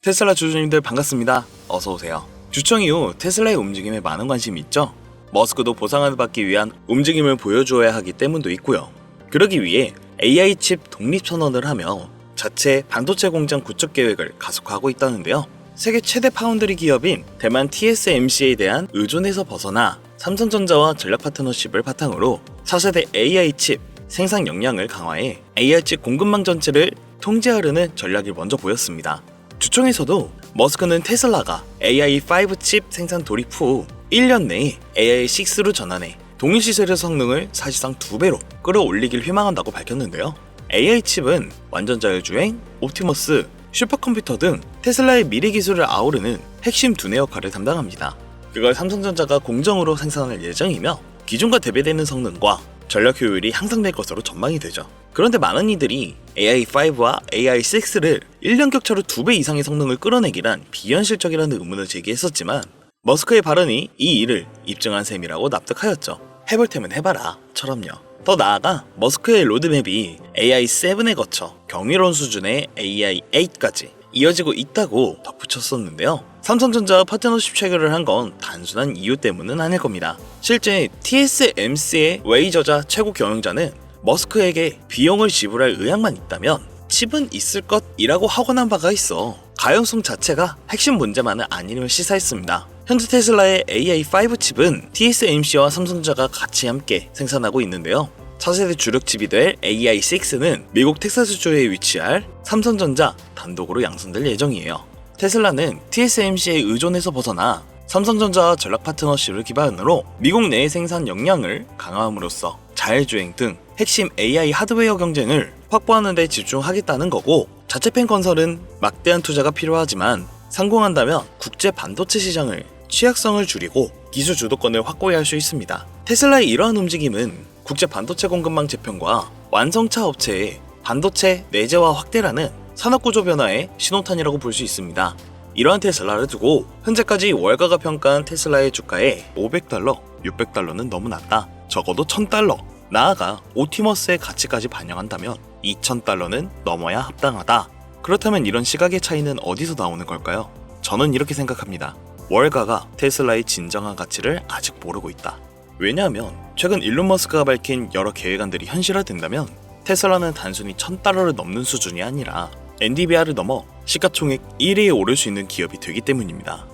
테슬라 주주님들 반갑습니다. 어서오세요. 주청 이후 테슬라의 움직임에 많은 관심이 있죠. 머스크도 보상을 받기 위한 움직임을 보여주어야 하기 때문도 있고요. 그러기 위해 AI 칩 독립 선언을 하며 자체 반도체 공장 구축 계획을 가속화하고 있다는데요. 세계 최대 파운드리 기업인 대만 TSMC에 대한 의존에서 벗어나 삼성전자와 전략 파트너십을 바탕으로 차세대 AI 칩 생산 역량을 강화해 AI 칩 공급망 전체를 통제하려는 전략이 먼저 보였습니다. 주총에서도 머스크는 테슬라가 AI5 칩 생산 돌입 후 1년 내에 AI6로 전환해 동일 시설의 성능을 사실상 2배로 끌어올리길 희망한다고 밝혔는데요. AI 칩은 완전 자율주행, 옵티머스, 슈퍼컴퓨터 등 테슬라의 미래 기술을 아우르는 핵심 두뇌 역할을 담당합니다. 그걸 삼성전자가 공정으로 생산할 예정이며 기존과 대비되는 성능과 전력 효율이 향상될 것으로 전망이 되죠. 그런데 많은 이들이 AI5와 AI6를 1년 격차로 2배 이상의 성능을 끌어내기란 비현실적이라는 의문을 제기했었지만 머스크의 발언이 이 일을 입증한 셈이라고 납득하였죠. 해볼 테면 해봐라 처럼요. 더 나아가 머스크의 로드맵이 AI7에 거쳐 경이로운 수준의 AI8까지 이어지고 있다고 덧붙였었는데요. 삼성전자와 파트너십 체결을 한 건 단순한 이유 때문은 아닐 겁니다. 실제 TSMC의 웨이 저자 최고 경영자는 머스크에게 비용을 지불할 의향만 있다면 칩은 있을 것이라고 하고 난 바가 있어 가용성 자체가 핵심 문제만은 아님을 시사했습니다. 현재 테슬라의 AI5 칩은 TSMC와 삼성전자가 같이 함께 생산하고 있는데요. 차세대 주력 칩이 될 AI6는 미국 텍사스주에 위치할 삼성전자 단독으로 양산될 예정이에요. 테슬라는 TSMC의 의존에서 벗어나 삼성전자와 전략 파트너십을 기반으로 미국 내 생산 역량을 강화함으로써 자율주행 등 핵심 AI 하드웨어 경쟁을 확보하는 데 집중하겠다는 거고, 자체팬 건설은 막대한 투자가 필요하지만 성공한다면 국제 반도체 시장을 취약성을 줄이고 기술 주도권을 확보해야 할 수 있습니다. 테슬라의 이러한 움직임은 국제 반도체 공급망 재편과 완성차 업체의 반도체 내재화 확대라는 산업구조 변화의 신호탄이라고 볼 수 있습니다. 이러한 테슬라를 두고 현재까지 월가가 평가한 테슬라의 주가에 $500, $600는 너무 낮다. 적어도 $1000, 나아가 옵티머스의 가치까지 반영한다면 $2000는 넘어야 합당하다. 그렇다면 이런 시각의 차이는 어디서 나오는 걸까요? 저는 이렇게 생각합니다. 월가가 테슬라의 진정한 가치를 아직 모르고 있다. 왜냐하면 최근 일론 머스크가 밝힌 여러 계획안들이 현실화된다면 테슬라는 단순히 $1000를 넘는 수준이 아니라 엔비디아를 넘어 시가총액 1위에 오를 수 있는 기업이 되기 때문입니다.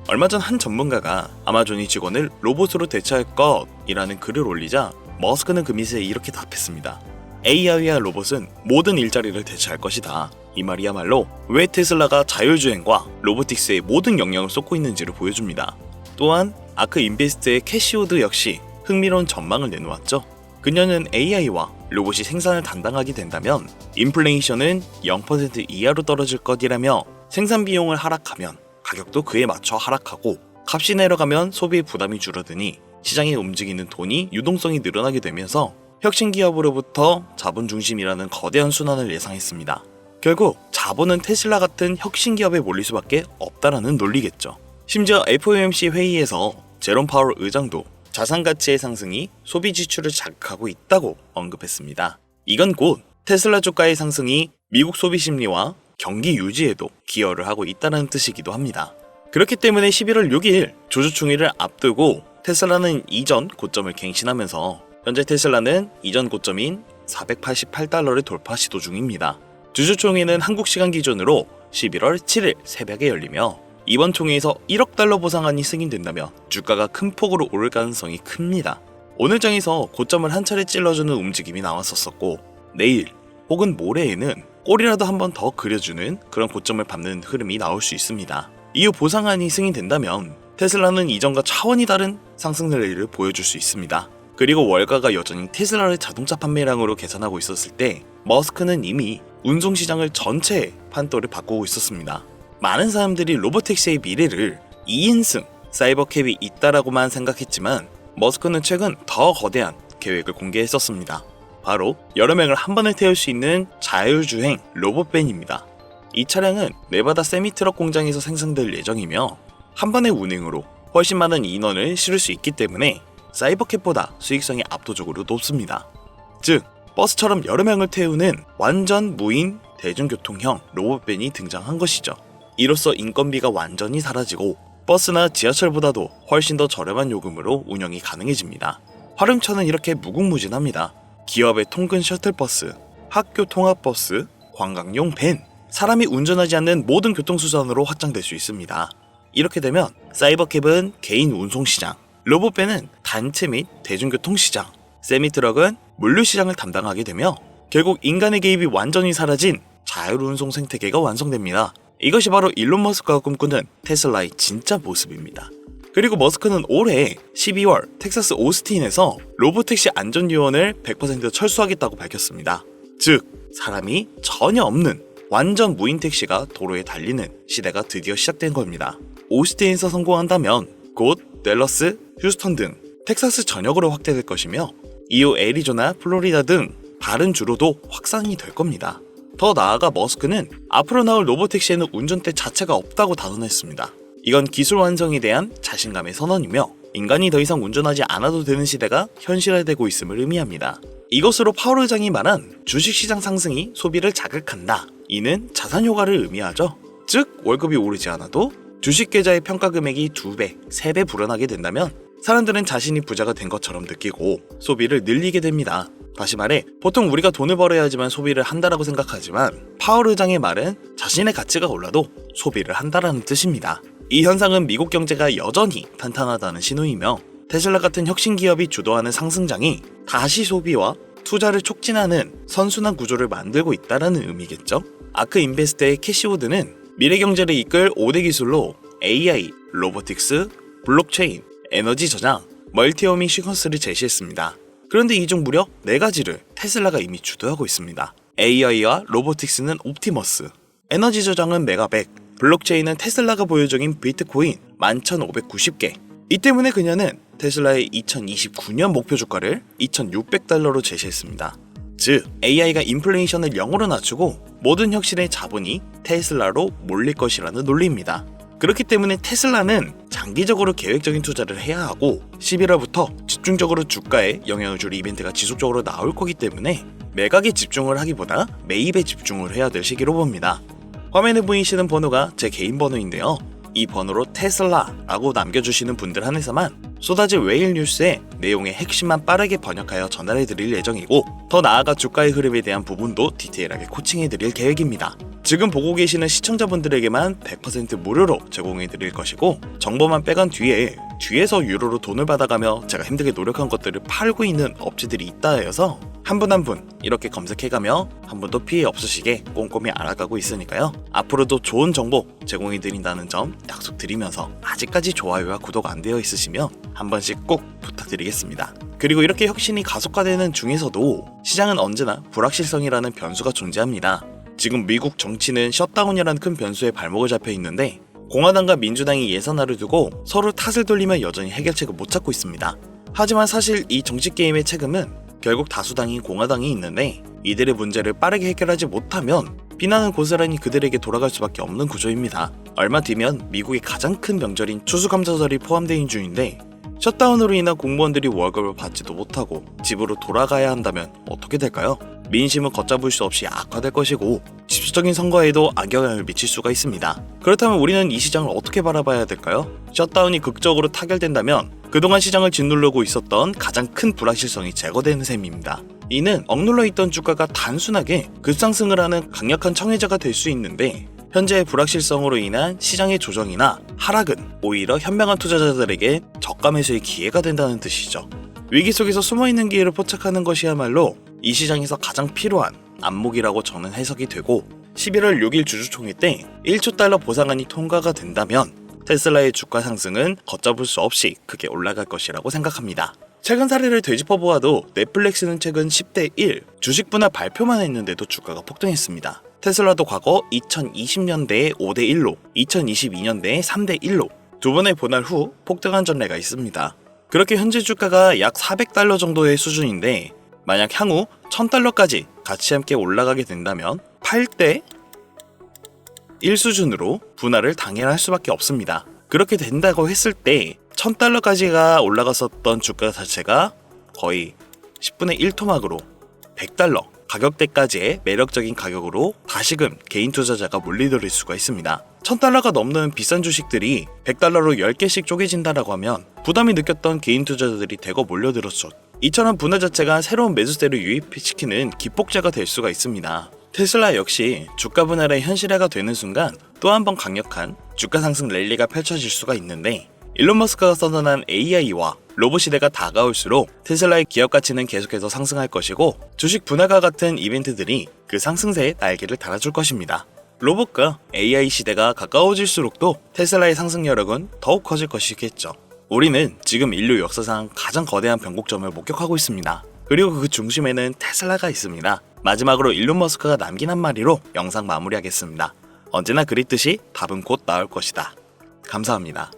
얼마 전 한 전문가가 아마존이 직원을 로봇으로 대체할 것이라는 글을 올리자 머스크는 그 미세에 이렇게 답했습니다. AI와 로봇은 모든 일자리를 대체할 것이다. 이 말이야말로 왜 테슬라가 자율주행과 로보틱스에 모든 영향을 쏟고 있는지를 보여줍니다. 또한 아크 인베스트의 캐시 우드 역시 흥미로운 전망을 내놓았죠. 그녀는 AI와 로봇이 생산을 담당하게 된다면 인플레이션은 0% 이하로 떨어질 것이라며 생산 비용을 하락하면 가격도 그에 맞춰 하락하고 값이 내려가면 소비의 부담이 줄어드니 시장에 움직이는 돈이 유동성이 늘어나게 되면서 혁신 기업으로부터 자본 중심이라는 거대한 순환을 예상했습니다. 결국 자본은 테슬라 같은 혁신 기업에 몰릴 수밖에 없다라는 논리겠죠. 심지어 FOMC 회의에서 제롬 파월 의장도 자산 가치의 상승이 소비 지출을 자극하고 있다고 언급했습니다. 이건 곧 테슬라 주가의 상승이 미국 소비 심리와 경기 유지에도 기여를 하고 있다는 뜻이기도 합니다. 그렇기 때문에 11월 6일 주주총회를 앞두고 테슬라는 이전 고점을 갱신하면서 현재 테슬라는 이전 고점인 $488를 돌파 시도 중입니다. 주주총회는 한국 시간 기준으로 11월 7일 새벽에 열리며 이번 총회에서 $1억 보상안이 승인된다면 주가가 큰 폭으로 오를 가능성이 큽니다. 오늘 장에서 고점을 한 차례 찔러주는 움직임이 나왔었고 내일 혹은 모레에는 꼬리라도 한 번 더 그려주는 그런 고점을 밟는 흐름이 나올 수 있습니다. 이후 보상안이 승인된다면 테슬라는 이전과 차원이 다른 상승 랠리를 보여줄 수 있습니다. 그리고 월가가 여전히 테슬라를 자동차 판매량으로 계산하고 있었을 때 머스크는 이미 운송시장을 전체의 판도를 바꾸고 있었습니다. 많은 사람들이 로보택시의 미래를 2인승 사이버캡이 있다라고만 생각했지만 머스크는 최근 더 거대한 계획을 공개했었습니다. 바로 여러 명을 한 번에 태울 수 있는 자율주행 로봇밴입니다. 이 차량은 네바다 세미트럭 공장에서 생산될 예정이며 한 번의 운행으로 훨씬 많은 인원을 실을 수 있기 때문에 사이버캡보다 수익성이 압도적으로 높습니다. 즉 버스처럼 여러 명을 태우는 완전 무인 대중교통형 로봇밴이 등장한 것이죠. 이로써 인건비가 완전히 사라지고 버스나 지하철보다도 훨씬 더 저렴한 요금으로 운영이 가능해집니다. 화릉천은 이렇게 무궁무진합니다. 기업의 통근 셔틀버스, 학교 통합버스, 관광용 밴, 사람이 운전하지 않는 모든 교통수단으로 확장될 수 있습니다. 이렇게 되면 사이버캡은 개인 운송시장, 로봇밴은 단체 및 대중교통시장, 세미트럭은 물류시장을 담당하게 되며 결국 인간의 개입이 완전히 사라진 자율운송 생태계가 완성됩니다. 이것이 바로 일론 머스크가 꿈꾸는 테슬라의 진짜 모습입니다. 그리고 머스크는 올해 12월 텍사스 오스틴에서 로보택시 안전요원을 100% 철수하겠다고 밝혔습니다. 즉, 사람이 전혀 없는 완전 무인 택시가 도로에 달리는 시대가 드디어 시작된 겁니다. 오스틴에서 성공한다면 곧 댈러스, 휴스턴 등 텍사스 전역으로 확대될 것이며 이후 애리조나, 플로리다 등 다른 주로도 확산이 될 겁니다. 더 나아가 머스크는 앞으로 나올 로보택시에는 운전대 자체가 없다고 단언했습니다. 이건 기술 완성에 대한 자신감의 선언이며 인간이 더 이상 운전하지 않아도 되는 시대가 현실화되고 있음을 의미합니다. 이것으로 파월 의장이 말한 주식시장 상승이 소비를 자극한다. 이는 자산 효과를 의미하죠. 즉, 월급이 오르지 않아도 주식 계좌의 평가 금액이 2배, 3배 불어나게 된다면 사람들은 자신이 부자가 된 것처럼 느끼고 소비를 늘리게 됩니다. 다시 말해, 보통 우리가 돈을 벌어야지만 소비를 한다라고 생각하지만 파월 의장의 말은 자신의 가치가 올라도 소비를 한다라는 뜻입니다. 이 현상은 미국 경제가 여전히 탄탄하다는 신호이며 테슬라 같은 혁신 기업이 주도하는 상승장이 다시 소비와 투자를 촉진하는 선순환 구조를 만들고 있다는 의미겠죠. 아크 인베스트의 캐시 우드는 미래 경제를 이끌 5대 기술로 AI, 로보틱스, 블록체인, 에너지 저장, 멀티어밍 시퀀스를 제시했습니다. 그런데 이 중 무려 4가지를 테슬라가 이미 주도하고 있습니다. AI와 로보틱스는 옵티머스, 에너지 저장은 메가백, 블록체인은 테슬라가 보유 중인 비트코인 11,590개. 이 때문에 그녀는 테슬라의 2029년 목표 주가를 $2,600로 제시했습니다. 즉, AI가 인플레이션을 0으로 낮추고 모든 혁신의 자본이 테슬라로 몰릴 것이라는 논리입니다. 그렇기 때문에 테슬라는 장기적으로 계획적인 투자를 해야 하고 11월부터 집중적으로 주가에 영향을 줄 이벤트가 지속적으로 나올 거기 때문에 매각에 집중을 하기보다 매입에 집중을 해야 될 시기로 봅니다. 화면에 보이시는 번호가 제 개인 번호인데요. 이 번호로 테슬라라고 남겨주시는 분들 한해서만 쏟아질 웨일 뉴스의 내용의 핵심만 빠르게 번역하여 전달해드릴 예정이고 더 나아가 주가의 흐름에 대한 부분도 디테일하게 코칭해드릴 계획입니다. 지금 보고 계시는 시청자분들에게만 100% 무료로 제공해드릴 것이고 정보만 빼간 뒤에서 유로로 돈을 받아가며 제가 힘들게 노력한 것들을 팔고 있는 업체들이 있다 해서 한 분 한 분 이렇게 검색해가며 한 번도 피해 없으시게 꼼꼼히 알아가고 있으니까요. 앞으로도 좋은 정보 제공해드린다는 점 약속드리면서 아직까지 좋아요와 구독 안 되어 있으시면 한 번씩 꼭 부탁드리겠습니다. 그리고 이렇게 혁신이 가속화되는 중에서도 시장은 언제나 불확실성이라는 변수가 존재합니다. 지금 미국 정치는 셧다운이라는 큰 변수에 발목을 잡혀 있는데 공화당과 민주당이 예산안을 두고 서로 탓을 돌리며 여전히 해결책을 못 찾고 있습니다. 하지만 사실 이 정치 게임의 책임은 결국 다수당인 공화당이 있는데 이들의 문제를 빠르게 해결하지 못하면 비난은 고스란히 그들에게 돌아갈 수밖에 없는 구조입니다. 얼마 뒤면 미국의 가장 큰 명절인 추수감사절이 포함된 중인데 셧다운으로 인한 공무원들이 월급을 받지도 못하고 집으로 돌아가야 한다면 어떻게 될까요? 민심은 걷잡을 수 없이 악화될 것이고 집중적인 선거에도 악영향을 미칠 수가 있습니다. 그렇다면 우리는 이 시장을 어떻게 바라봐야 될까요? 셧다운이 극적으로 타결된다면 그동안 시장을 짓누르고 있었던 가장 큰 불확실성이 제거되는 셈입니다. 이는 억눌러 있던 주가가 단순하게 급상승을 하는 강력한 청해제가 될 수 있는데 현재의 불확실성으로 인한 시장의 조정이나 하락은 오히려 현명한 투자자들에게 저가 매수의 기회가 된다는 뜻이죠. 위기 속에서 숨어있는 기회를 포착하는 것이야말로 이 시장에서 가장 필요한 안목이라고 저는 해석이 되고 11월 6일 주주총회 때 1조 달러 보상안이 통과가 된다면 테슬라의 주가 상승은 걷잡을 수 없이 크게 올라갈 것이라고 생각합니다. 최근 사례를 되짚어보아도 넷플릭스는 최근 10대 1 주식 분할 발표만 했는데도 주가가 폭등했습니다. 테슬라도 과거 2020년대에 5대 1로 2022년대에 3대 1로 두 번의 분할 후 폭등한 전례가 있습니다. 그렇게 현재 주가가 약 400달러 정도의 수준인데 만약 향후 1000달러까지 같이 함께 올라가게 된다면 8대 1 수준으로 분할을 당연할 수밖에 없습니다. 그렇게 된다고 했을 때 1000달러까지가 올라갔었던 주가 자체가 거의 10분의 1 토막으로 100달러 가격대까지의 매력적인 가격으로 다시금 개인 투자자가 몰리들을 수가 있습니다. $1000가 넘는 비싼 주식들이 $100로 10개씩 쪼개진다라고 하면 부담이 느꼈던 개인 투자자들이 대거 몰려들었죠. 이처럼 분할 자체가 새로운 매수세를 유입시키는 기폭제가 될 수가 있습니다. 테슬라 역시 주가 분할의 현실화가 되는 순간 또 한 번 강력한 주가 상승 랠리가 펼쳐질 수가 있는데, 일론 머스크가 선언한 AI와 로봇 시대가 다가올수록 테슬라의 기업 가치는 계속해서 상승할 것이고, 주식 분할과 같은 이벤트들이 그 상승세에 날개를 달아줄 것입니다. 로봇과 AI 시대가 가까워질수록도 테슬라의 상승 여력은 더욱 커질 것이겠죠. 우리는 지금 인류 역사상 가장 거대한 변곡점을 목격하고 있습니다. 그리고 그 중심에는 테슬라가 있습니다. 마지막으로 일론 머스크가 남긴 한마디로 영상 마무리하겠습니다. 언제나 그랬듯이 답은 곧 나올 것이다. 감사합니다.